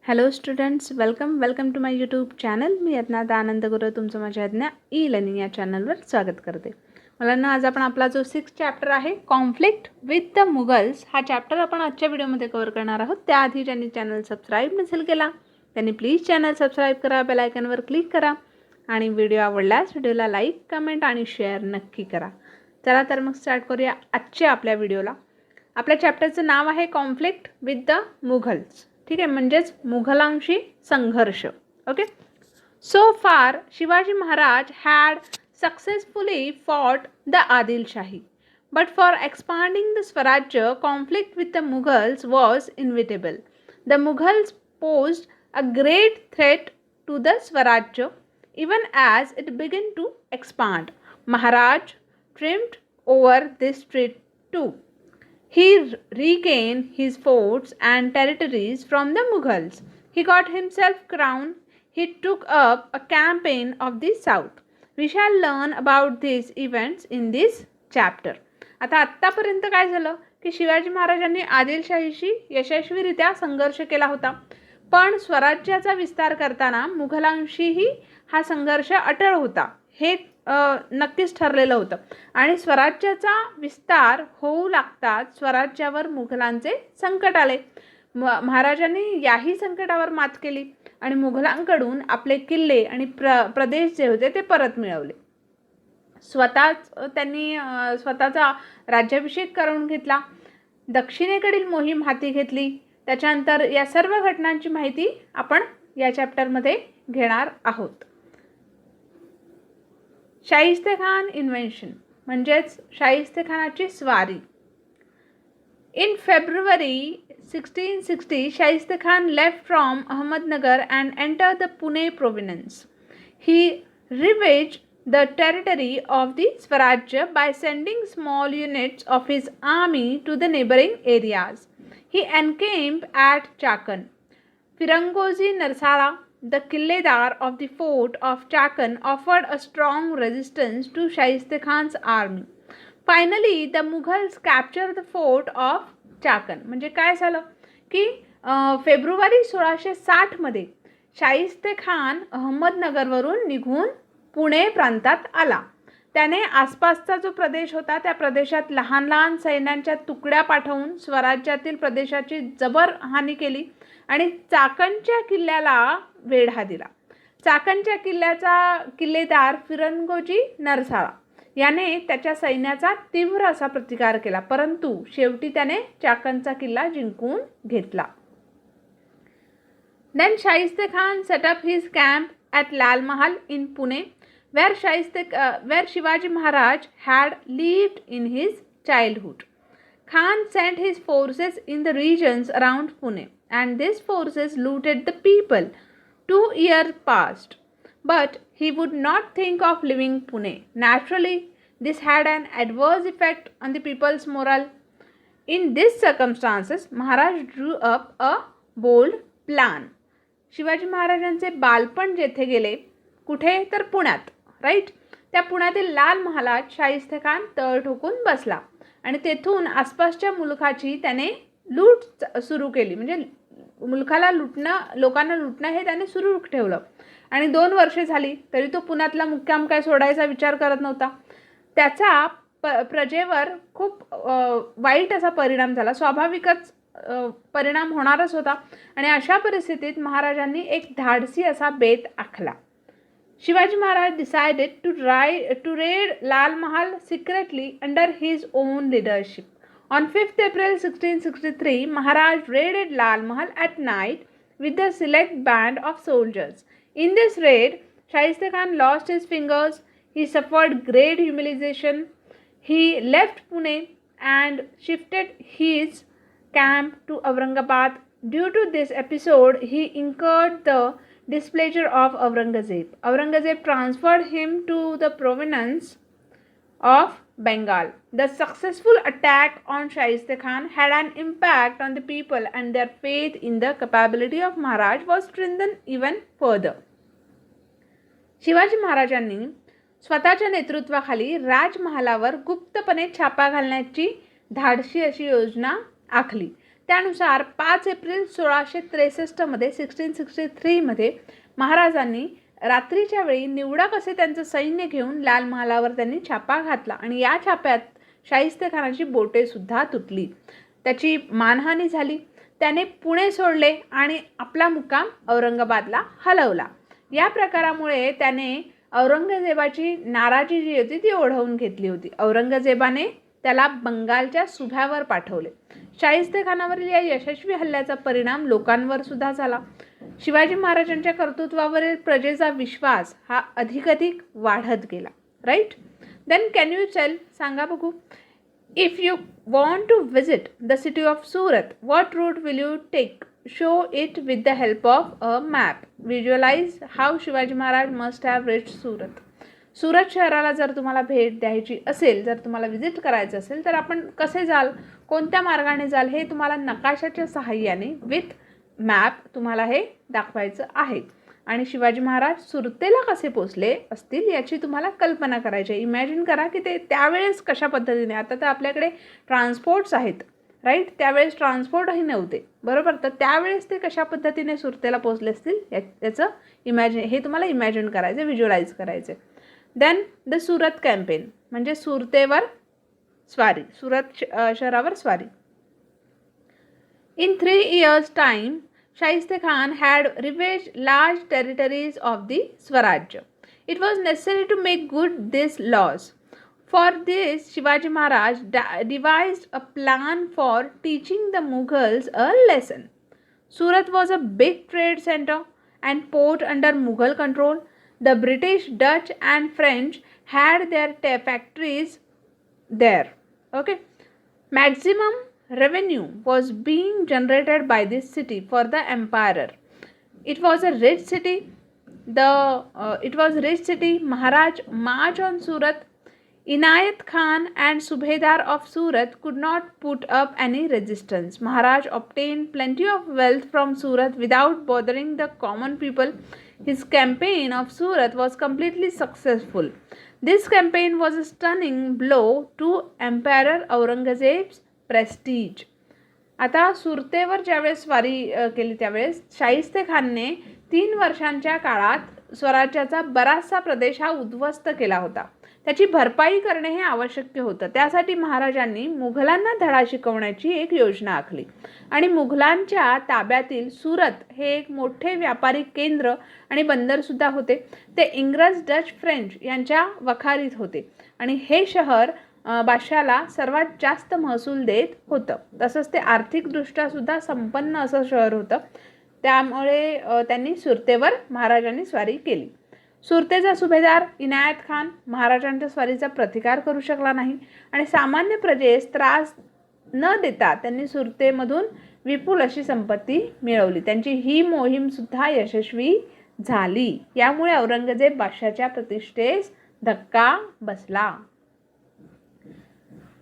Hello students, welcome to my YouTube channel. मी यज्ञा आनंद गुरु तुमचं माझ्या यज्ञा ई लर्निंग या चॅनलवर स्वागत करते. मुलांना आज आपण आपला जो 6th चॅप्टर आहे कॉन्फ्लिक्ट विथ द मुघल्स हा चॅप्टर आपण आजच्या व्हिडिओमध्ये कव्हर करणार आहोत. त्याआधी ज्यांनी चॅनल सबस्क्राईब नसेल केला त्यांनी प्लीज चॅनल सबस्क्राईब करा, बेल आयकॉनवर क्लिक करा आणि व्हिडिओ आवडल्यास व्हिडिओला लाईक, कमेंट आणि शेअर नक्की करा. चला तर मग स्टार्ट करूया आजच्या आपल्या व्हिडिओला. आपल्या चॅप्टरचं नाव आहे कॉन्फ्लिक्ट विथ द मुघल्स. ठीक आहे, म्हणजेच मुघलांशी संघर्ष. Okay, so far Shivaji Maharaj had successfully fought the Adilshahi, but for expanding the Swarajya conflict with the Mughals was inevitable. The Mughals posed a great threat to the Swarajya even as it began to expand. Maharaj triumphed over this threat too. He regained his forts and territories from the Mughals. He got himself crowned. He took up a campaign of the south. We shall learn about these events in this chapter. आता आत्तापर्यंत काय झालं की शिवाजी महाराजांनी आदिलशाहीशी यशस्वीरित्या संघर्ष केला होता, पण स्वराज्याचा विस्तार करताना मुघलांशीही हा संघर्ष अटळ होता हे नक्कीच ठरलेलं होतं. आणि स्वराज्याचा विस्तार होऊ लागताच स्वराज्यावर मुघलांचे संकट आले. महाराजांनी याही संकटावर मात केली आणि मुघलांकडून आपले किल्ले आणि प्रदेश जे होते ते परत मिळवले. त्यांनी स्वतःचा राज्याभिषेक करून घेतला. दक्षिणेकडील मोहीम हाती घेतली. त्याच्यानंतर या सर्व घटनांची माहिती आपण या चॅप्टरमध्ये घेणार आहोत. शाहिस्तेखान इन्व्हेन्शन म्हणजेच शाहिस्तेखानाची स्वारी. In February 1660, Shaista Khan left from Ahmednagar and entered the Pune province. He ravaged the territory of the Swarajya by sending small units of his army to the neighboring areas. He encamped at Chakan. Firangozi Narsala, the Killedar of the fort of Chakan, offered a strong resistance to Shaista Khan's army. Finally, the Mughals captured the fort of Chakan. म्हणजे काय झालं की February 1660 मध्ये शाहिस्ते खान अहमदनगरवरून निघून पुणे प्रांतात आला. त्याने आसपासचा जो प्रदेश होता त्या प्रदेशात लहान लहान सैन्यांच्या तुकड्या पाठवून स्वराज्यातील प्रदेशाची जबर हानी केली आणि चाकणच्या किल्ल्याला वेढा दिला. चाकणच्या किल्ल्याचा किल्लेदार फिरंगोजी नरसाळा याने त्याच्या सैन्याचा तीव्र असा प्रतिकार केला, परंतु शेवटी त्याने चाकणचा किल्ला जिंकून घेतला. Then Shaista Khan set up his camp at Lal Mahal in Pune, where Shivaji Maharaj had lived in his childhood. Khan sent his forces in the regions around Pune, and these forces looted the people. 2 years passed, but he would not think of leaving Pune. Naturally, this had an adverse effect on the people's morale. In these circumstances, Maharaj drew up a bold plan. Shivaji महाराजांचे बालपण जेथे गेले कुठे तर पुण्यात, right. त्या पुण्यातील लाल महालात शाहिस्ते खान तळ ठोकून बसला आणि तेथून आसपासच्या मुलखाची त्याने लूट सुरू केली. म्हणजे मुलखाला लुटणं, लोकांना लुटणं हे त्याने सुरू ठेवलं आणि 2 वर्षे झाली तरी तो पुण्यातला मुक्काम काय सोडायचा विचार करत नव्हता. त्याचा प्रजेवर खूप वाईट असा परिणाम झाला. स्वाभाविकच परिणाम होणारच होता आणि अशा परिस्थितीत महाराजांनी एक धाडसी असा बेत आखला. Shivaji Maharaj decided to raid Lal Mahal secretly under his own leadership. On 5th April 1663, Maharaj raided Lal Mahal at night with a select band of soldiers. In this raid, Shaista Khan lost his fingers. He suffered great humiliation. He left Pune and shifted his camp to Aurangabad. Due to this episode, he incurred the displeasure of Aurangzeb. Aurangzeb transferred him to the province of Bengal. The successful attack on Shaista Khan had an impact on the people, and their faith in the capability of Maharaj was strengthened even further. Shivaji महाराजांनी स्वतःच्या नेतृत्वाखाली राजमहालावर गुप्तपणे छापा घालण्याची धाडसी अशी योजना आखली. त्यानुसार 5 एप्रिल 1663मध्ये 1663मध्ये महाराजांनी रात्रीच्या वेळी निवडक असे त्यांचं सैन्य घेऊन लाल महालावर त्यांनी छापा घातला आणि या छाप्यात शाहिस्तेखानाची बोटे सुद्धा तुटली, त्याची मानहानी झाली. त्याने पुणे सोडले आणि आपला मुक्काम औरंगाबादला हलवला. या प्रकारामुळे त्याने औरंगजेबाची नाराजी जी होती ती ओढवून घेतली होती. औरंगजेबाने त्याला बंगालच्या सुभ्यावर पाठवले. शाहिस्तेखानावरील या यशस्वी हल्ल्याचा परिणाम लोकांवर सुद्धा झाला. शिवाजी महाराजांच्या कर्तृत्वावरील प्रजेचा विश्वास हा अधिकाधिक वाढत गेला. Right. Then can you tell, सांगा बघू. If you want to visit the city of Surat, what route will you take? Show it with the help of a map. Visualize how Shivaji Maharaj must have reached Surat. Surat शहराला जर तुम्हाला भेट द्यायची असेल, जर तुम्हाला विजिट करायचं असेल तर आपण कसे जाल, कोणत्या मार्गाने जाल, हे तुम्हाला नकाशाच्या सहाय्याने विथ मॅप तुम्हाला हे दाखवायचं आहे. आणि शिवाजी महाराज सुरतेला कसे पोचले असतील याची तुम्हाला कल्पना करायची. इमॅजिन करा की ते त्यावेळेस कशा पद्धतीने, आता तर आपल्याकडे ट्रान्सपोर्ट्स आहेत, राईट, त्यावेळेस ट्रान्सपोर्टही नव्हते, बरोबर. तर त्यावेळेस ते कशा पद्धतीने सुरतेला पोचले असतील याचं हे तुम्हाला इमॅजिन करायचं, व्हिज्युअलाइज करायचं. देन द सुरत कॅम्पेन म्हणजे सुरतेवर स्वारी, सुरत शहरावर स्वारी. In 3 years' time, Shaiste Khan had ravaged large territories of the Swarajya. It was necessary to make good this loss. For this, Shivaji Maharaj devised a plan for teaching the Mughals a lesson. Surat was a big trade center and port under Mughal control. The British, Dutch and French had their factories there. Okay. Maximum revenue was being generated by this city for the emperor. It was a rich city. Maharaj marched on Surat. Inayat Khan and Subedar of Surat could not put up any resistance. Maharaj obtained plenty of wealth from Surat without bothering the common people. His campaign of Surat was completely successful. This campaign was a stunning blow to Emperor Aurangzeb's Prestige. आता सुरतेवर ज्यावेळेस स्वारी केली त्यावेळेस शाहिस्ते खानने 3 वर्षांच्या काळात स्वराज्याचा बराचसा प्रदेश हा उद्ध्वस्त केला होता. त्याची भरपाई करणे हे आवश्यक होतं. त्यासाठी महाराजांनी मुघलांना धडा शिकवण्याची एक योजना आखली आणि मुघलांच्या ताब्यातील सुरत हे एक मोठे व्यापारी केंद्र आणि बंदरसुद्धा होते. ते इंग्रज, डच, फ्रेंच यांच्या वखारीत होते आणि हे शहर बादशाला सर्वात जास्त महसूल देत होतं. तसंच ते आर्थिकदृष्ट्या सुद्धा संपन्न असं शहर होतं. त्यामुळे त्यांनी सुरतेवर महाराजांनी स्वारी केली. सुरतेचा सुभेदार इनायत खान महाराजांच्या स्वारीचा प्रतिकार करू शकला नाही आणि सामान्य प्रजेस त्रास न देता त्यांनी सुरतेमधून विपुल अशी संपत्ती मिळवली. त्यांची ही मोहीम सुद्धा यशस्वी झाली. यामुळे औरंगजेब बादशाच्या प्रतिष्ठेस धक्का बसला.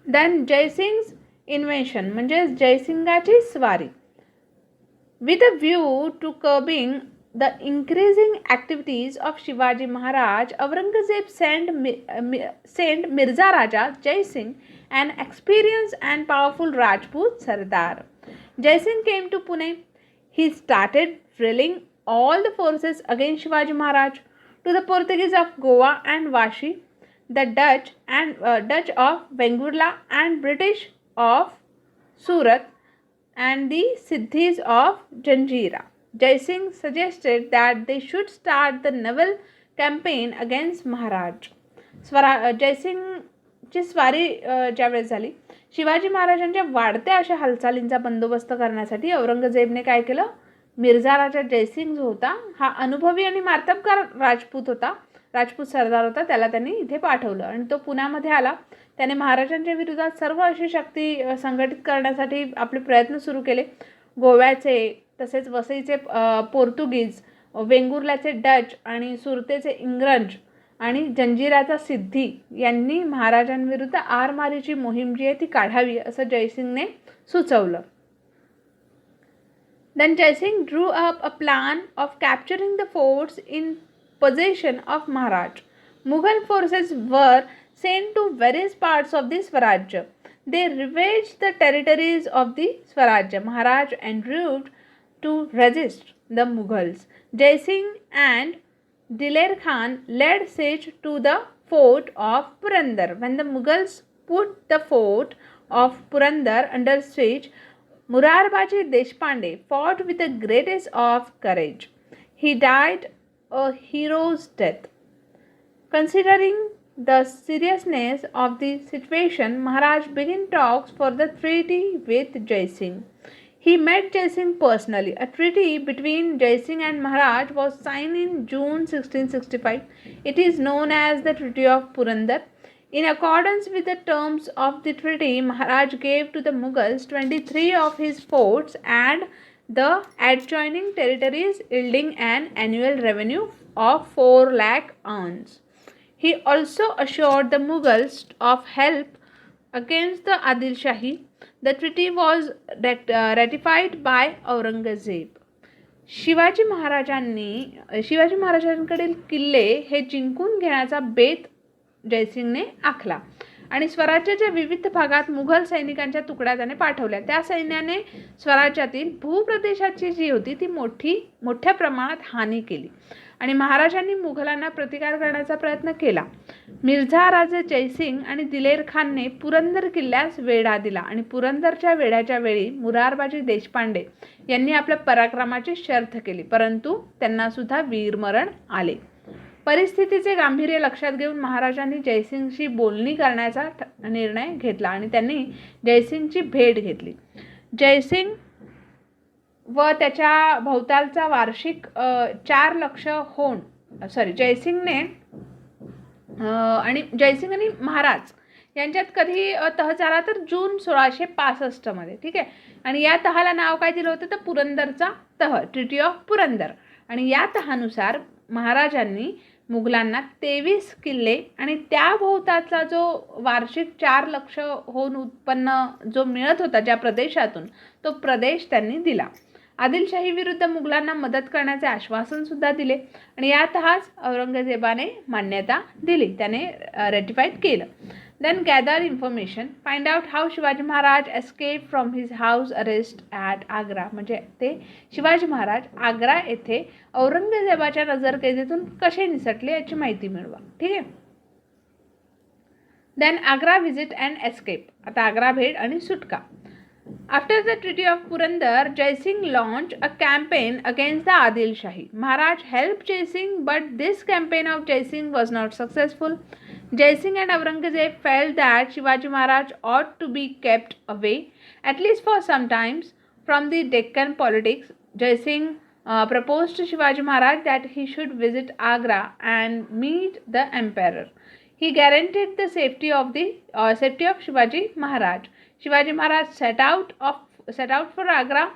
देन जयसिंग's इन्व्हेन्शन म्हणजे जयसिंगाची स्वारी. With a view to curbing the increasing activities of Shivaji Maharaj, Aurangzeb sent Mirza Raja Jai Singh, an experienced and powerful Rajput Sardar. Jai Singh came to Pune. He started drilling all the forces against Shivaji Maharaj. To the Portuguese of Goa and Vashi, the Dutch of Vengurla and British of Surat and the Siddhis of Janjira, Jai Singh suggested that they should start the naval campaign against Maharaj. जयसिंगची स्वारी ज्यावेळेस झाली, शिवाजी महाराजांच्या वाढत्या अशा हालचालींचा बंदोबस्त करण्यासाठी औरंगजेबने काय केलं, मिर्झा राजा जयसिंग जो होता हा अनुभवी आणि मार्तबकार राजपूत सरदार होता, त्याला त्यांनी इथे पाठवलं आणि तो पुण्यामध्ये आला. त्याने महाराजांच्या विरोधात सर्व अशी शक्ती संघटित करण्यासाठी आपले प्रयत्न सुरू केले. गोव्याचे तसेच वसईचे पोर्तुगीज, वेंगुर्ल्याचे डच आणि सुरतेचे इंग्रज आणि जंजिराचा सिद्धी यांनी महाराजांविरुद्ध आरमारीची मोहीम जी आहे ती काढावी असं जयसिंगने सुचवलं. Then Jaisingh drew up a plan of capturing the forts in possession of Maharaj. Mughal forces were sent to various parts of the Swarajya. They ravaged the territories of the Swarajya. Maharaj endeavored to resist the Mughals. Jai Singh and Diler Khan laid siege to the fort of Purandar. When the Mughals put the fort of Purandar under siege, Murarbaji Deshpande fought with the greatest of courage. He died a hero's death. Considering the seriousness of the situation, Maharaj began talks for the treaty with Jai Singh. He met Jai Singh personally. A treaty between Jai Singh and Maharaj was signed in June 1665. It is known as the Treaty of Purandar. In accordance with the terms of the treaty, Maharaj gave to the Mughals 23 of his forts and the adjoining territories, yielding an annual revenue of 4 lakh anns. He also assured the Mughals of help against the Adil Shahi. The treaty was ratified by Aurangzeb. Shivaji महाराजांकडील किल्ले हे जिंकून घेण्याचा बेत जयसिंगने आखला आणि स्वराज्याच्या विविध भागात मुघल सैनिकांच्या तुकड्या त्याने पाठवल्या. त्या सैन्याने स्वराज्यातील भूप्रदेशाची जी होती ती मोठ्या प्रमाणात हानी केली आणि महाराजांनी मुघलांना प्रतिकार करण्याचा प्रयत्न केला. मिर्झा राजे जयसिंग आणि दिलेर खानने पुरंदर किल्ल्यास वेढा दिला आणि पुरंदरच्या वेढ्याच्या वेळी मुरारबाजी देशपांडे यांनी आपल्या पराक्रमाची शर्थ केली, परंतु त्यांना सुद्धा वीरमरण आले. परिस्थितीचे गांभीर्य लक्षात घेऊन महाराजांनी जयसिंगशी बोलणी करण्याचा निर्णय घेतला आणि त्यांनी जयसिंगची भेट घेतली. जयसिंग व त्याच्या भोवतालचा वार्षिक 4 लक्ष होऊन जयसिंग आणि महाराज यांच्यात कधी तह झाला तर जून 1665 मध्ये. ठीक आहे. आणि या तहाला नाव काय दिलं होतं तर पुरंदरचा तह, ट्रिटी ऑफ पुरंदर. आणि या तहानुसार महाराजांनी मुघलांना 23 किल्ले आणि त्या भोवताचा जो वार्षिक 4 लक्ष होऊन उत्पन्न जो मिळत होता ज्या प्रदेशातून, तो प्रदेश त्यांनी दिला. आदिलशाही विरुद्ध मुघलांना मदत करण्याचे आश्वासन सुद्धा दिले आणि या तहास औरंगजेबाने मान्यता दिली, त्याने रेटिफाईड केलं. Then gather information, find out how Shivaji Maharaj escaped from his house arrest at Agra. म्हणजे ते शिवाजी महाराज आग्रा येथे औरंगजेबाच्या नजरकैदेतून कसे निसटले याची माहिती मिळवा. ठीक आहे. Then Agra visit and escape. आता आग्रा भेट आणि सुटका. After the Treaty of Purandar, Jai Singh launched a campaign against the Adil Shahi. Maharaj helped Jai Singh, but this campaign of Jai Singh was not successful. Jai Singh and Aurangzeb felt that Shivaji Maharaj ought to be kept away, at least for some times, from the Deccan politics. Jai Singh proposed to Shivaji Maharaj that he should visit Agra and meet the emperor. He guaranteed the safety of Shivaji Maharaj. Shivaji Maharaj set out for Agra.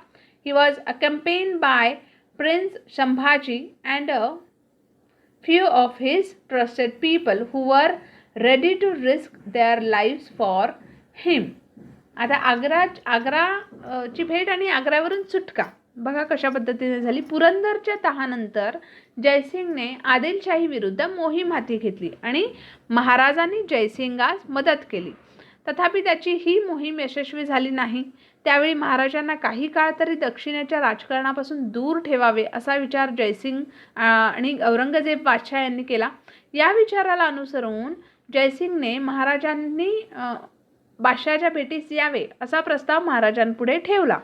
He was accompanied by Prince Shambhaji and a few of his trusted people who were ready to risk their lives for him. आता आग्राची भेट आणि आग्र्यावरून सुटका बघा कशा पद्धतीने झाली. पुरंदरच्या तहानंतर जयसिंगने आदिलशाही विरुद्ध मोहीम हाती घेतली आणि महाराजांनी जयसिंगास मदत केली. तथापि त्याची ही मोहीम यशस्वी झाली नाही. त्यावेळी महाराजांना काही काळ तरी दक्षिणेच्या राजकारणापासून दूर ठेवावे असा विचार जयसिंग आणि औरंगजेब बादशाह यांनी केला. या विचाराला अनुसरून जयसिंगने महाराजांनी बादशाहच्या भेटीस यावे असा प्रस्ताव महाराजांपुढे ठेवला.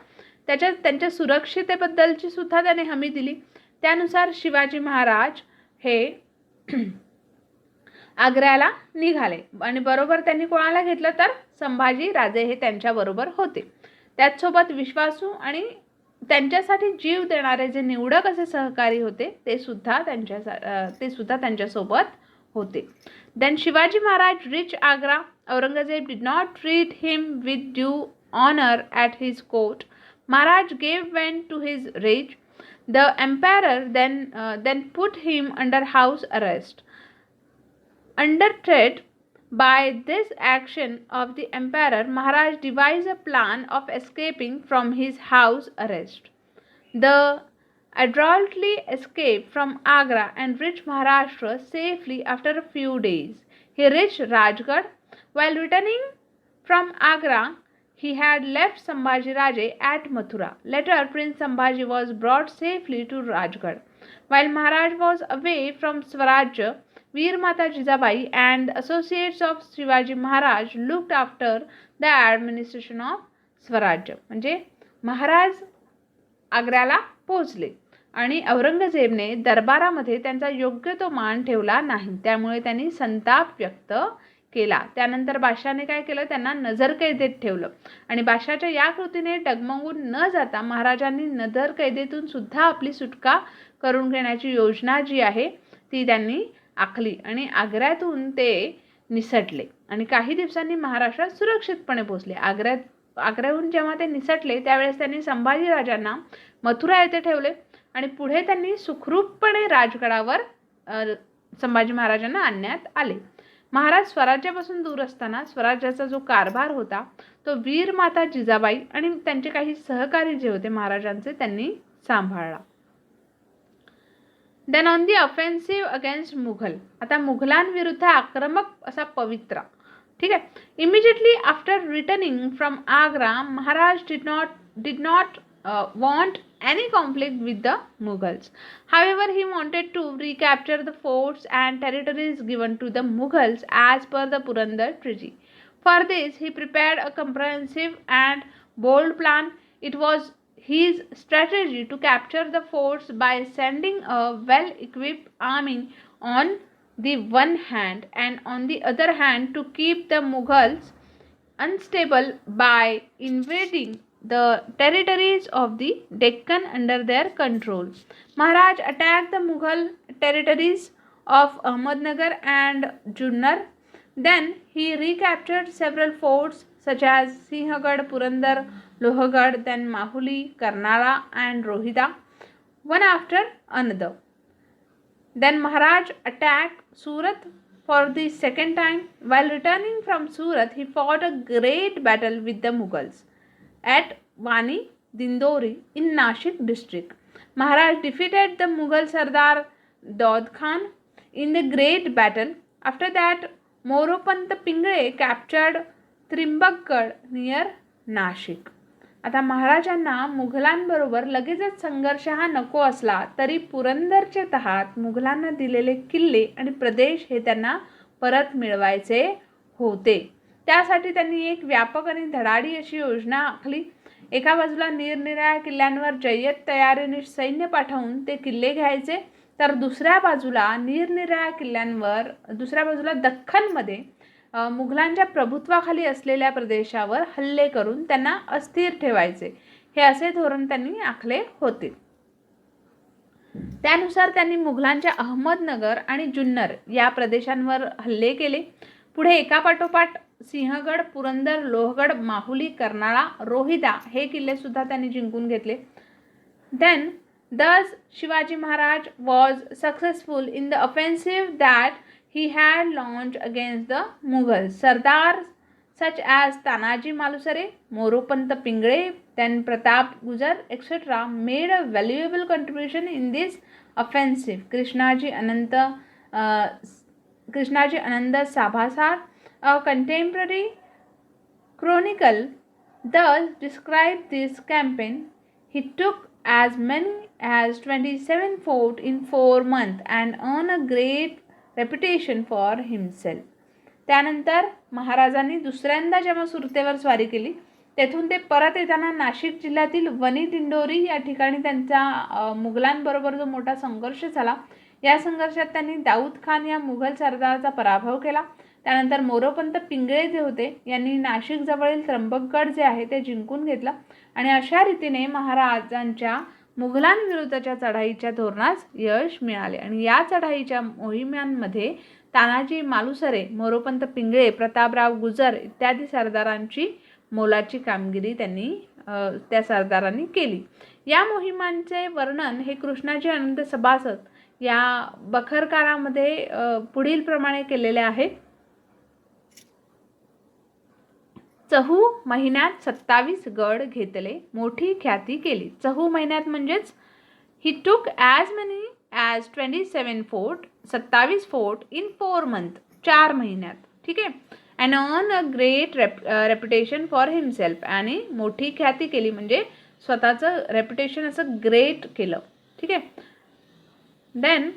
त्यांच्या सुरक्षितेबद्दलची सुद्धा त्याने हमी दिली. त्यानुसार शिवाजी महाराज हे आग्र्याला निघाले आणि बरोबर त्यांनी कोणाला घेतलं तर संभाजी राजे हे त्यांच्याबरोबर होते. त्याचसोबत विश्वासू आणि त्यांच्यासाठी जीव देणारे जे निवडक असे सहकारी होते ते सुद्धा त्यांच्यासोबत होते. Then Shivaji Maharaj reached Agra. Aurangzeb did not treat him with due honor at his court. Maharaj gave vent to his rage. The emperor then put him under house arrest. Under threat by this action of the emperor, Maharaj devised a plan of escaping from his house arrest. The adroitly escaped from Agra and reached Maharashtra safely after a few days. He reached Rajgarh. While returning From Agra, he had left Sambhaji Raje at Mathura. Later, Prince Sambhaji was brought safely to Rajgarh. While Maharaj was away from Swarajya, Veer Mata Jijabai and associates of Shivaji Maharaj looked after the administration of Swarajya. म्हणजे महाराज आग्र्याला पोहोचले आणि औरंगजेबने दरबारामध्ये त्यांचा योग्य तो मान ठेवला नाही. त्यामुळे त्यांनी संताप व्यक्त केला. त्यानंतर बादशाहने काय केलं, त्यांना नजरकैदेत ठेवलं आणि बादशाहच्या या कृतीने डगमगून न जाता महाराजांनी नजरकैदेतून सुद्धा आपली सुटका करून घेण्याची योजना जी आहे ती त्यांनी आखली आणि आग्र्यातून ते निसटले आणि काही दिवसांनी महाराष्ट्रात सुरक्षितपणे पोहोचले. आग्र्याहून जेव्हा ते निसटले त्यावेळेस त्यांनी संभाजी राजांना मथुरा येथे ठेवले आणि पुढे त्यांनी सुखरूपपणे राजगडावर संभाजी महाराजांना आणण्यात आले. महाराज स्वराज्यापासून दूर असताना स्वराज्याचा जो कारभार होता तो वीर माता जिजाबाई आणि त्यांचे काही सहकारी जे होते महाराजांचे त्यांनी सांभाळला. Then on the offensive against Mughal. आता मुघलांविरुद्ध आक्रमक असा पवित्रा. ठीक आहे. Immediately after returning from Agra, Maharaj did not want any conflict with the Mughals. However, he wanted to recapture the forts and territories given to the Mughals as per the Purandar Treaty. For this, he prepared a comprehensive and bold plan. It was his strategy to capture the forts by sending a well-equipped army on the one hand and on the other hand to keep the Mughals unstable by invading the territories of the Deccan under their control. Maharaj attacked the Mughal territories of Ahmednagar and Junnar. Then he recaptured several forts such as Sinhagad, Purandar, Lohagad, then Mahuli, Karnala and Rohida, one after another. Then Maharaj attacked Surat for the second time. While returning from Surat, he fought a great battle with the Mughals at Wani Dindori in Nashik district. Maharaj defeated the Mughal Sardar Daud Khan in the great battle. After that, Moropant Pingle captured Trimbakgad near Nashik. आता महाराजांना मुघलांबरोबर लगेचच संघर्ष हा नको असला तरी पुरंदरचे तहात मुघलांना दिलेले किल्ले आणि प्रदेश हे त्यांना परत मिळवायचे होते. त्यासाठी त्यांनी एक व्यापक आणि धडाडी अशी योजना आखली. एका बाजूला निरनिराळ्या किल्ल्यांवर जय्यत तयारीने सैन्य पाठवून ते किल्ले घ्यायचे, तर दुसऱ्या बाजूला दख्खनमध्ये मुघलांच्या प्रभुत्वाखाली असलेल्या प्रदेशावर हल्ले करून त्यांना अस्थिर ठेवायचे. हे असे धोरण त्यांनी आखले होते. त्यानुसार त्यांनी मुघलांच्या अहमदनगर आणि जुन्नर या प्रदेशांवर हल्ले केले. पुढे एकापाठोपाठ सिंहगड, पुरंदर, लोहगड, माहुली, कर्नाळा, रोहिदा हे किल्ले सुद्धा त्यांनी जिंकून घेतले. Then thus Shivaji Maharaj was successful in the offensive that he had launched against the Mughals. Sardars such as Tanaji Malusare, Moropant Pingle, then Pratap Gujar, etc. made a valuable contribution in this offensive. Krishnaji Ananda Sabhasar, a contemporary chronicle, thus described this campaign. He took as many as 27 forts in 4 months and earned a great reputation for himself. त्यानंतर महाराजांनी दुसऱ्यांदा जेव्हा सुरतेवर स्वारी केली तेथून ते परत येताना नाशिक जिल्ह्यातील वनी दिंडोरी या ठिकाणी त्यांचा मुघलांबरोबर जो मोठा संघर्ष झाला, या संघर्षात त्यांनी दाऊद खान या मुघल सरदाराचा पराभव केला. त्यानंतर मोरोपंत पिंगळे जे होते यांनी नाशिक जवळील त्र्यंबकगड जे आहे ते जिंकून घेतला आणि अशा रीतीने महाराजांच्या मुघलांविरुद्धच्या चढाईच्या धोरणास यश मिळाले. आणि या चढाईच्या मोहिमांमध्ये तानाजी मालुसरे, मोरोपंत पिंगळे, प्रतापराव गुजर इत्यादी सरदारांची मोलाची कामगिरी त्या सरदारांनी केली. या मोहिमांचे वर्णन हे कृष्णाजी आनंद सभासद या बखरकारामध्ये पुढील प्रमाणे केलेले आहे. चहू महिन्यात 27 गड घेतले, मोठी ख्याती केली. चहू महिन्यात म्हणजेच ही टूक as many as 27 fort, 27 fort in 4 month, 4 महिन्यात. ठीक आहे. And on a great reputation for himself, आणि मोठी ख्याती केली म्हणजे स्वतःचं रेप्युटेशन असं ग्रेट केलं. ठीक आहे. Then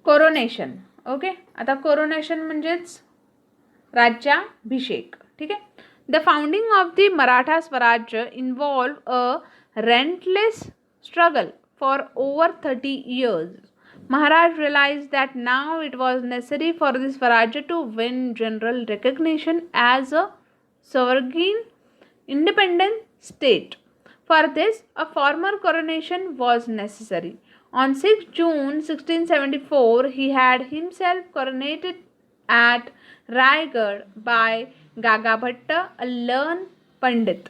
coronation. ओके, आता कोरोनेशन म्हणजेच राज्याभिषेक. ठीक आहे. The founding of the Maratha Swarajya involve a relentless struggle for over 30 years. Maharaj realized that now it was necessary for the Swarajya to win general recognition as a sovereign independent state. For this, a formal coronation was necessary. On 6 June 1674, he had himself coronated at Raigad by Gagabhatta, a learned Pandit.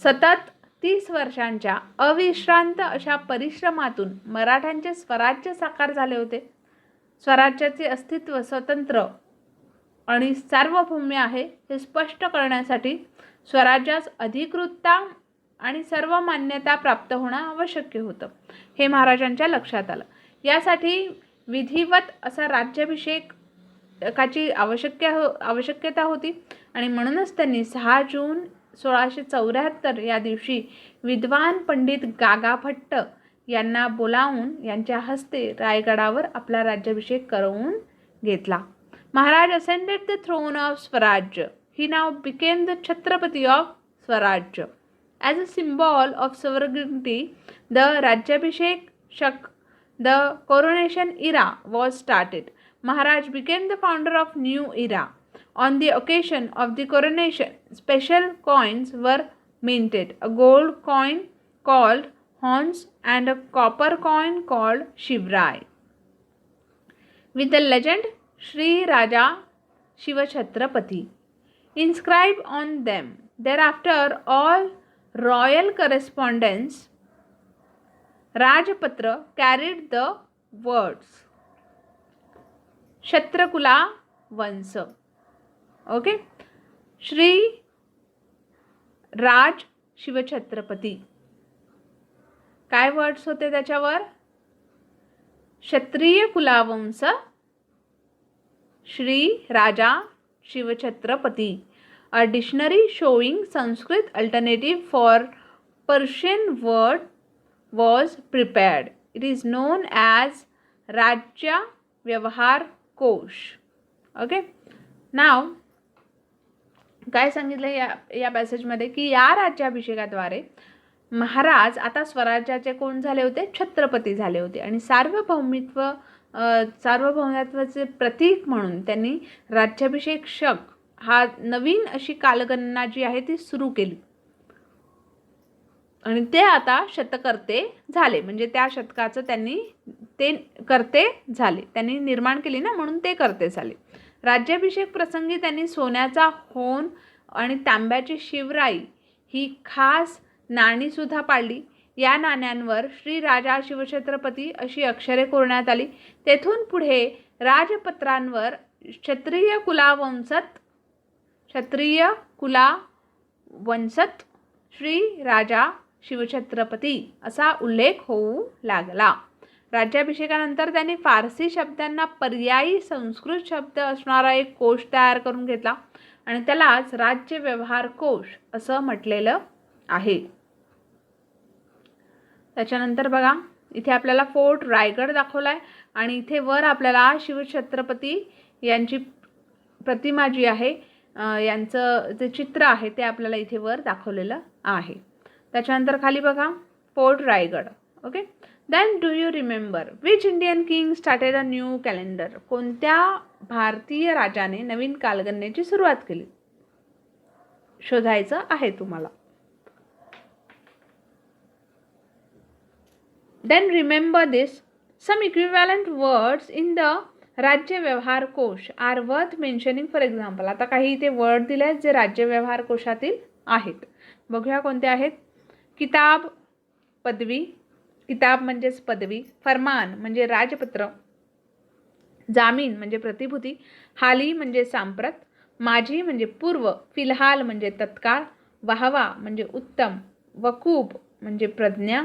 सतत 30 वर्षांच्या अविश्रांत अशा परिश्रमातून मराठ्यांचे स्वराज्य साकार झाले होते. स्वराज्याचे अस्तित्व स्वतंत्र आणि सार्वभौम्य आहे हे स्पष्ट करण्यासाठी स्वराज्यास अधिकृतता आणि सर्व मान्यता प्राप्त होणं आवश्यक होतं. हे महाराजांच्या लक्षात आलं. यासाठी विधिवत असा राज्याभिषेकाची आवश्यकता होती आणि म्हणूनच त्यांनी 6 जून 1674 या दिवशी विद्वान पंडित गागाभट्ट यांना बोलावून यांच्या हस्ते रायगडावर आपला राज्याभिषेक करवून घेतला. Maharaj ascended the throne of Swaraj. He now became the Chhatrapati of Swaraj. As a symbol of sovereignty, the Rajyabhishek, the coronation era was started. Maharaj became the founder of new era. On the occasion of the coronation, special coins were minted. A gold coin called Hans and a copper coin called Shivrai, with the legend Shri Raja Shivachatrapati inscribed on them. Thereafter, all royal correspondence Rajpatra carried the words Kshatrikula Vansa. Okay, Shri Raj Shivchhatrapati. काय words होते त्याच्यावर? Kshatriya Kulavansh Shri Raja Shivchhatrapati. A dictionary showing Sanskrit alternative for Persian word was prepared. It is known as Rajya Vyavahar कोश. Okay, नाव काय सांगितलं या पॅसेजमध्ये की या राज्याभिषेकाद्वारे महाराज आता स्वराज्याचे कोण झाले होते? छत्रपती झाले होते. आणि सार्वभौमत्वाचे प्रतीक म्हणून त्यांनी राज्याभिषेक हा नवीन अशी कालगणना जी आहे ती सुरू केली आणि ते आता शतकर्ते झाले. म्हणजे त्या शतकाचं त्यांनी ते कर्ते झाले, त्यांनी निर्माण केली ना, म्हणून ते कर्ते झाले. राज्याभिषेक प्रसंगी त्यांनी सोन्याचा होन आणि तांब्याची शिवराई ही खास नाणीसुद्धा पाडली. या नाण्यांवर श्री राजा शिवछत्रपती अशी अक्षरे कोरण्यात आली. तेथून पुढे राजपत्रांवर क्षत्रिय कुलावंशत श्री राजा शिवछत्रपती असा उल्लेख होऊ लागला. राज्याभिषेकानंतर त्यांनी फारसी शब्दांना पर्यायी संस्कृत शब्द असणारा एक कोश तयार करून घेतला आणि त्यालाच राज्य व्यवहार कोश असं म्हटलेलं आहे. त्याच्यानंतर बघा, इथे आपल्याला फोर्ट रायगड दाखवलाय आणि इथे वर आपल्याला शिवछत्रपती यांची प्रतिमा जी आहे, यांचं जे चित्र आहे ते आपल्याला इथे वर दाखवलेलं आहे. त्याच्यानंतर खाली बघा fort Raigad. Okay, then do you remember which Indian king started a new calendar? कोणत्या भारतीय राजाने नवीन कालगणनेची सुरुवात केली? शोधायचं आहे तुम्हाला. Then remember this. Some equivalent words in the Rajya Vyavahar Kosh are worth mentioning. For example, आता काही इथे वर्ड दिले आहेत जे राज्य व्यवहार कोशातील आहेत. बघूया कोणते आहेत. किताब, पदवी, किताब म्हणजेच पदवी. फरमान म्हणजे राजपत्र. जामीन म्हणजे प्रतिभूती. हाली म्हणजे सांप्रत. माझी म्हणजे पूर्व. फिलहाल म्हणजे तत्काळ. वाहवा म्हणजे उत्तम, वकूब म्हणजे प्रज्ञा,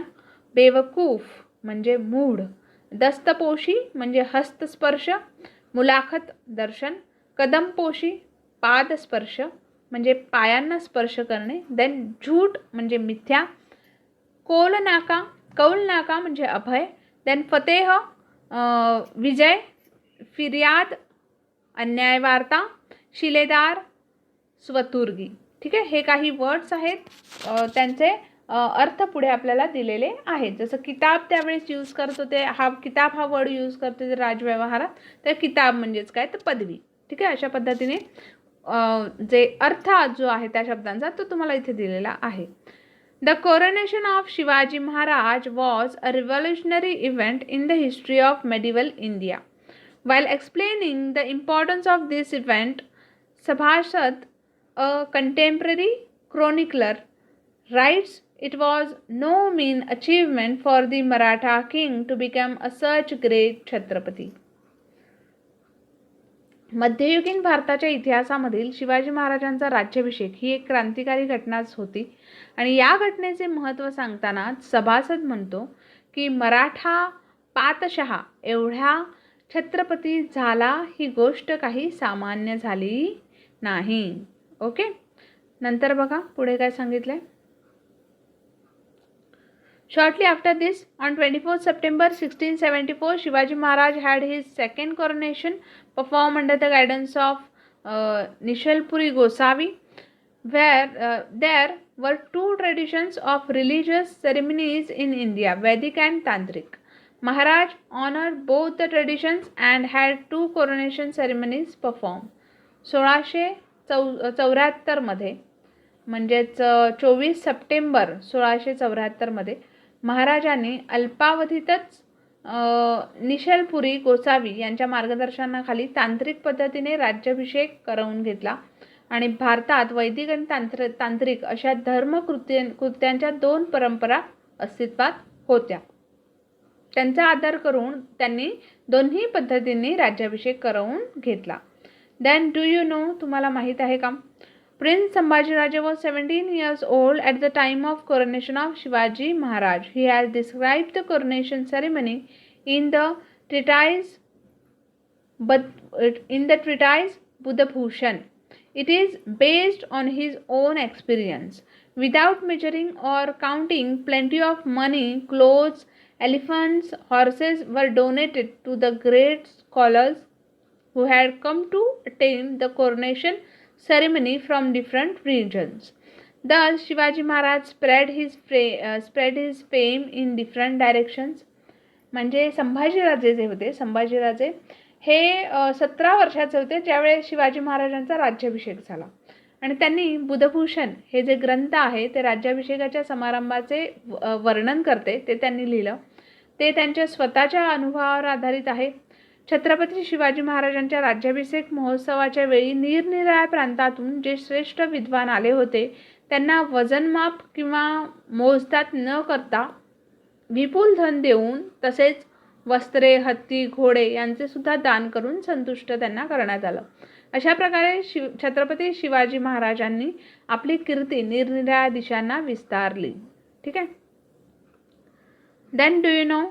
बेवकूफ म्हणजे मूढ, दस्तपोशी म्हणजे हस्तस्पर्श, मुलाखत दर्शन, कदमपोशी पादस्पर्श म्हणजे पायांना स्पर्श करणे, देन झूट म्हणजे मिथ्या, कौल नाका म्हणजे अभय, देन फतेह विजय, फिर्याद अन्याय वार्ता, शिलेदार स्वतुर्गी. ठीक आहे, हे काही वर्ड्स आहेत, त्यांचे अर्थ पुढे आपल्याला दिलेले आहेत. जसं किताब त्यावेळेस यूज करत होते, किताब हा वर्ड यूज करते राजव्यवहारात, तर किताब म्हणजेच काय तर पदवी. ठीक आहे, अशा पद्धतीने जे अर्थ जो आहे त्या शब्दांचा तो तुम्हाला इथे दिलेला आहे. The coronation of Shivaji Maharaj was a revolutionary event in the history of medieval India. While explaining the importance of this event, Sabhasad, a contemporary chronicler, writes it was no mean achievement for the Maratha king to become a such great Chhatrapati. मध्ययुगीन भारताच्या इतिहासामधील शिवाजी महाराजांचा राज्याभिषेक ही एक क्रांतिकारी घटनाच होती आणि या घटनेचे महत्त्व सांगताना सभासद म्हणतो की मराठा पातशहा एवढ्या छत्रपती झाला ही गोष्ट काही सामान्य झाली नाही. ओके, नंतर बघा पुढे काय सांगितलंय. Shortly after this, on 24th September 1674, Shivaji Maharaj had his second coronation performed under the guidance of Nishalpuri Gosavi, where there were two traditions of religious ceremonies in India, Vedic and Tantric. Maharaj honored both the traditions and had two coronation ceremonies performed. 1674 मध्ये म्हणजेच 24 September 1674 मध्ये महाराजांनी अल्पावधीतच निशलपुरी गोसावी यांच्या मार्गदर्शनाखाली तांत्रिक पद्धतीने राज्याभिषेक करवून घेतला आणि भारतात वैदिक आणि तांत्रिक अशा धर्मकृत्यांच्या दोन परंपरा अस्तित्वात होत्या. त्यांचा आदर करून त्यांनी दोन्ही पद्धतींनी राज्याभिषेक करवून घेतला. देन डू यू नो, तुम्हाला माहीत आहे का, Prince Sambhajiraja was 17 years old at the time of coronation of Shivaji Maharaj. He has described the coronation ceremony in the treatise Buddhabhushan. It is based on his own experience. Without measuring or counting, plenty of money, clothes, elephants, horses were donated to the great scholars who had come to attend the coronation ceremony from different regions. Thus, Shivaji Maharaj spread his fame in different directions. म्हणजे संभाजीराजे जे होते, संभाजीराजे हे 17 वर्षाचे होते ज्यावेळेस शिवाजी महाराजांचा राज्याभिषेक झाला आणि त्यांनी बुधभूषण हे जे ग्रंथ आहे ते राज्याभिषेकाच्या समारंभाचे वर्णन करते ते त्यांनी लिहिलं. ते त्यांच्या स्वतःच्या अनुभवावर आधारित आहे. छत्रपती शिवाजी महाराजांच्या राज्याभिषेक महोत्सवाच्या वेळी निरनिराळ्या प्रांतातून जे श्रेष्ठ विद्वान आले होते त्यांना वजनमाप किंवा मोजदाद न करता विपुल धन देऊन तसेच वस्त्रे, हत्ती, घोडे यांचे सुद्धा दान करून संतुष्ट त्यांना करण्यात आलं. अशा प्रकारे छत्रपती शिवाजी महाराजांनी आपली कीर्ती निरनिराळ्या दिशांना विस्तारली. ठीक आहे. Then do you know,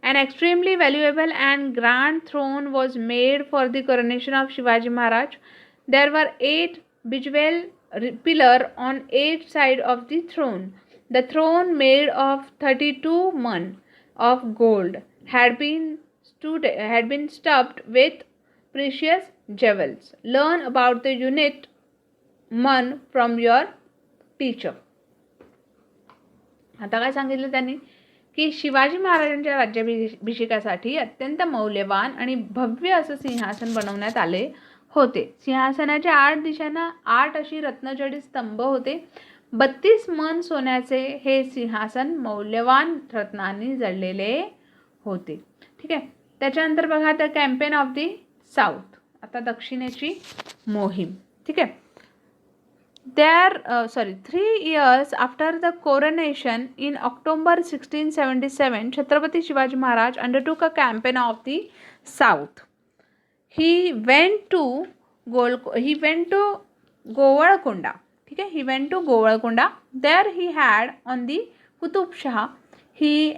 an extremely valuable and grand throne was made for the coronation of Shivaji Maharaj. There were 8 bejeweled pillars on each side of the throne. The throne, made of 32 mun of gold, had been stuffed with precious jewels. Learn about the unit mun from your teacher. आता काय सांगितलं त्यांनी की शिवाजी महाराजांच्या राज्याभिषेकासाठी अत्यंत मौल्यवान आणि भव्य असं सिंहासन बनवण्यात आले होते. सिंहासनाच्या 8 दिशांना 8 अशी रत्नजडित स्तंभ होते. 32 मन सोन्याचे हे सिंहासन मौल्यवान रत्नांनी जडलेले होते. ठीक आहे. त्याच्यानंतर बघा the campaign of the south, आता दक्षिणेची मोहीम. ठीक आहे. 3 years after the coronation, in October 1677, Chhatrapati Shivaji Maharaj undertook a campaign of the south. He went to Govardhana ठीक आहे. He went to Golconda. There he had on the Qutb Shah. He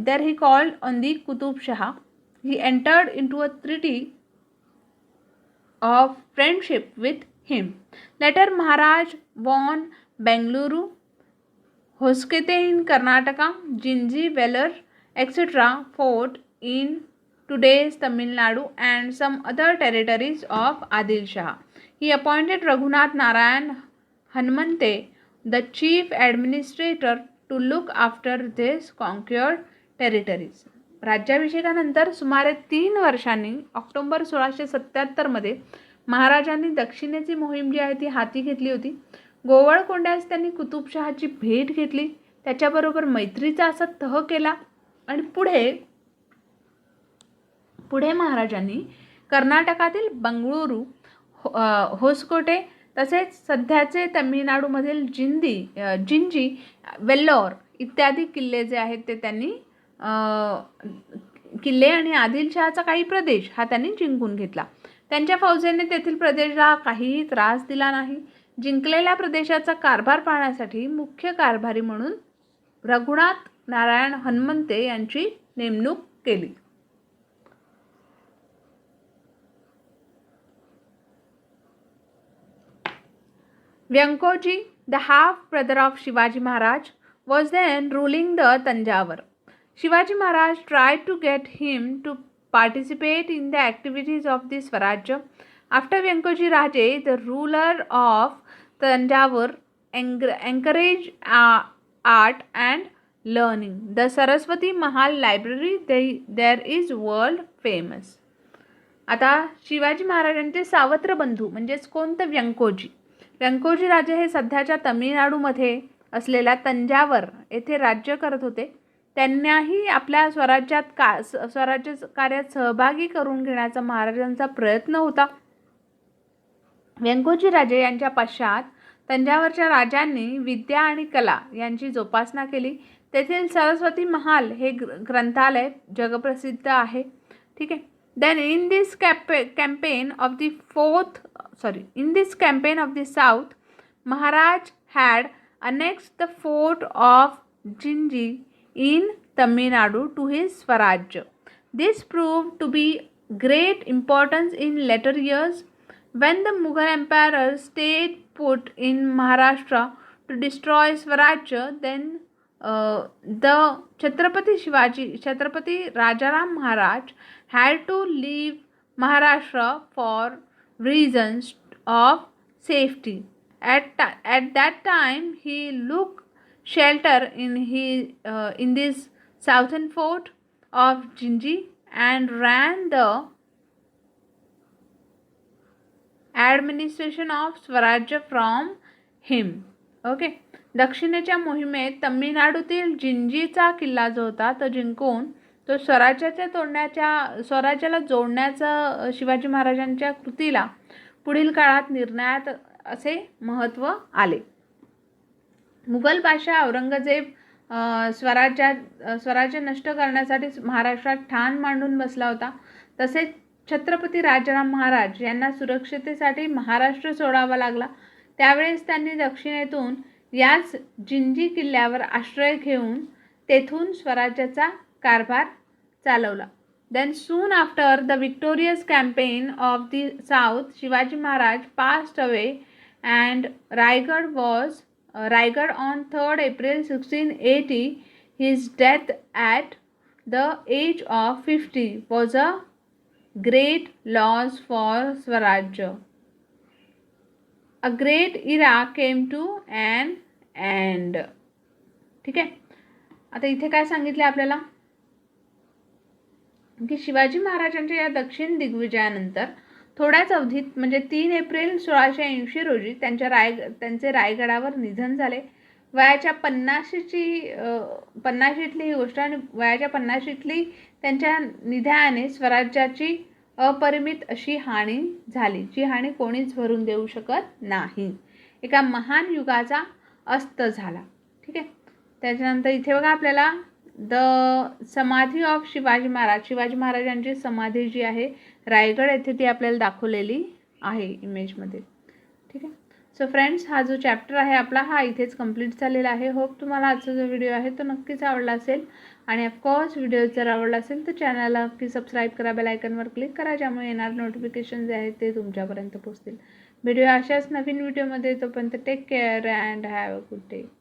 there he called on the Qutub Shah. He entered into a treaty of friendship with him. Later Maharaj won Bengaluru, Hoskete in Karnataka, Jinji, Vellore, etc. fort in today's Tamil Nadu and some other territories of Adil Shah. He appointed Raghunath Narayan Hanmante, the chief administrator, to look after this conquered territories. राज्याभिषेकानंतर सुमारे 3 वर्षांनी October 1677 महाराजांनी दक्षिणेची मोहीम जी आहे ती हाती घेतली होती. गोवळकोंड्यास त्यांनी कुतुबशहाची भेट घेतली, त्याच्याबरोबर मैत्रीचा असा तह केला आणि पुढे महाराजांनी कर्नाटकातील बंगळुरू, होसकोटे तसेच सध्याचे तमिळनाडूमधील जिंजी, वेल्लोर इत्यादी किल्ले जे आहेत ते त्यांनी किल्ले आणि आदिलशहाचा काही प्रदेश हा त्यांनी जिंकून घेतला. त्यांच्या फौजेने तेथील प्रदेशाला काहीही त्रास दिला नाही. जिंकलेल्या प्रदेशाचा कारभार पाहण्यासाठी मुख्य कारभारी म्हणून रघुनाथ नारायण हनुमंते यांची नेमणूक केली. Vyankoji, the half-brother of Shivaji Maharaj, was then ruling the Tanjavur. Shivaji Maharaj tried to get him to participate in the activities of the Swarajya. After Vyankoji Raje, the ruler of Tanjavur, encouraged art and learning. The Saraswati Mahal library there is world famous. आता शिवाजी महाराजांचे सावत्र बंधू म्हणजेच कोणतं व्यंकोजी राजे हे सध्याच्या तमिळनाडूमध्ये असलेल्या तंजावर येथे राज्य करत होते. त्यांनाही आपल्या स्वराज्य कार्यात सहभागी करून घेण्याचा महाराजांचा प्रयत्न होता. व्यंकोजी राजे यांच्या पश्चात तंजावरच्या राजांनी विद्या आणि कला यांची जोपासना केली. तेथील सरस्वती महाल हे ग्रंथालय जगप्रसिद्ध आहे. ठीक आहे. Then in this campaign of the south, Maharaj had annexed the fort of Jinji in Tamil Nadu to his Swarajya. This proved to be great importance in later years. When the Mughal emperor stayed put in Maharashtra to destroy Swarajya, then the Chhatrapati Rajaram Maharaj had to leave Maharashtra for reasons of safety. At that time, he looked shelter in this southern fort of Jinji and ran the administration of Swarajya from him. Okay. दक्षिणेच्या मोहिमेत तमिळनाडूतील जिंजीचा किल्ला जो होता तो जिंकून तो स्वराज्याला जोडण्याचा शिवाजी महाराजांच्या कृतीला पुढील काळात निर्णयात असे महत्त्व आले. मुघल बादशाह औरंगजेब स्वराज्य नष्ट करण्यासाठी महाराष्ट्रात ठाण मांडून बसला होता. तसेच छत्रपती राजाराम महाराज यांना सुरक्षितेसाठी महाराष्ट्र सोडावा लागला. त्यावेळेस त्यांनी दक्षिणेतून याच जिंजी किल्ल्यावर आश्रय घेऊन तेथून स्वराज्याचा कारभार चालवला. Then soon after the victorious campaign of the south, Shivaji Maharaj passed away and Raigad on 3rd April 1680. His death at the age of 50 was a great loss for Swarajya. A great era came to an end. ठीक आहे. आता इथे काय सांगितले आपल्याला की शिवाजी महाराजांच्या या दक्षिण दिग्विजयानंतर थोड्याच अवधीत म्हणजे 3 एप्रिल 1680 रोजी त्यांचे रायगडावर निधन झाले. वयाच्या 50शीतली ही गोष्ट आणि वयाच्या 50शीतली त्यांच्या निधनाने स्वराज्याची अपरिमित अशी हानी झाली, जी हानी कोणीच भरून देऊ शकत नाही. एका महान युगाचा अस्त झाला. ठीक आहे. त्याच्यानंतर इथे बघा आपल्याला द समाधी ऑफ शिवाजी महाराजांची समाधी जी आहे रायगड येथे ती आपल्याला दाखवलेली आहे इमेजमध्ये. ठीक आहे. सो फ्रेंड्स, हा जो चॅप्टर आहे आपला हा इथेच कंप्लीट झालेला आहे. होप तुम्हाला आजचा जो व्हिडिओ आहे तो नक्कीच आवडला असेल. आणि ऑफकोर्स व्हिडिओ जर आवडला असेल तर चॅनलला नक्की सबस्क्राईब करा, बेल आयकॉनवर क्लिक करा, ज्यामुळे येणारे नोटिफिकेशन जे आहेत ते तुमच्यापर्यंत पोहोचतील. भेटूया अशाच नवीन व्हिडिओमध्ये. तोपर्यंत take care and have a good day.